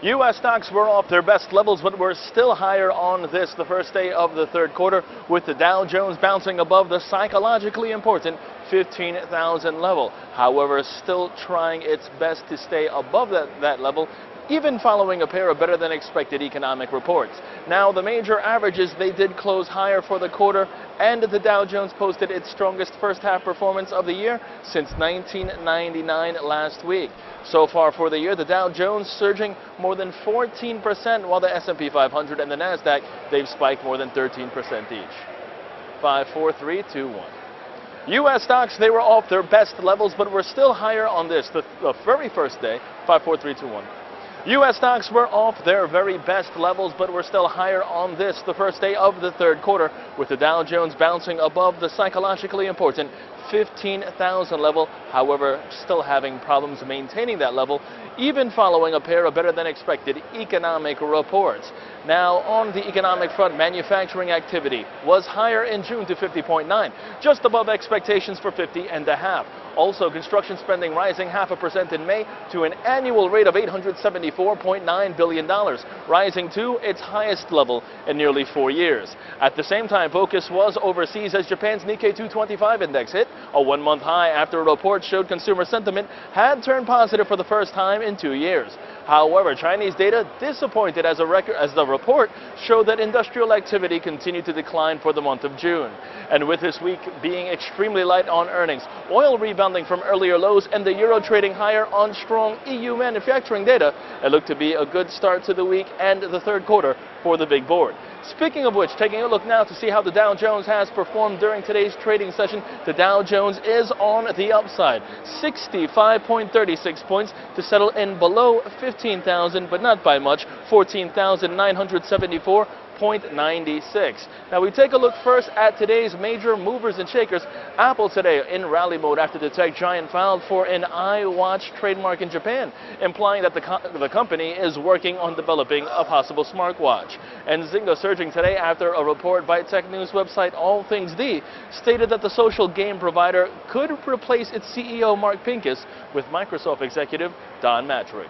U.S. stocks were off their best levels, but we're still higher on this, the first day of the third quarter, with the Dow Jones bouncing above the psychologically important 15,000 level. However, still trying its best to stay above that level, even following a pair of better than expected economic reports. Now, the major averages, they did close higher for the quarter, and the Dow Jones posted its strongest first half performance of the year since 1999 last week. So far for the year, the Dow Jones surging more than 14%, while the S&P 500 and the Nasdaq, they've spiked more than 13% each. 5, 4, 3, 2, 1. U.S. stocks, they were off their best levels, but we're still higher on this, the very first day. 5, 4, 3, 2, 1. U.S. stocks were off their very best levels, but we're still higher on this, the first day of the third quarter, with the Dow Jones bouncing above the psychologically important 15,000 level, however, still having problems maintaining that level, even following a pair of better than expected economic reports. Now, on the economic front, manufacturing activity was higher in June to 50.9, just above expectations for 50.5. Also, construction spending rising 0.5% in May to an annual rate of $874.9 billion, rising to its highest level in nearly 4 years. At the same time, focus was overseas as Japan's Nikkei 225 index hit a one-month high after a report showed consumer sentiment had turned positive for the first time in 2 years. However, Chinese data disappointed as the report showed that industrial activity continued to decline for the month of June. And with this week being extremely light on earnings, oil rebounding from earlier lows, and the euro trading higher on strong EU manufacturing data, it looked to be a good start to the week and the third quarter for the big board. Speaking of which, taking a look now to see how the Dow Jones has performed during today's trading session, the Dow Jones is on the upside, 65.36 points to settle in below 15,000, but not by much, 14,974.96. Now we take a look first at today's major movers and shakers. Apple today in rally mode after the tech giant filed for an iWatch trademark in Japan, implying that the company is working on developing a possible smartwatch. And Zynga surging today after a report by tech news website All Things D stated that the social game provider could replace its CEO Mark Pincus with Microsoft executive Don Mattrick.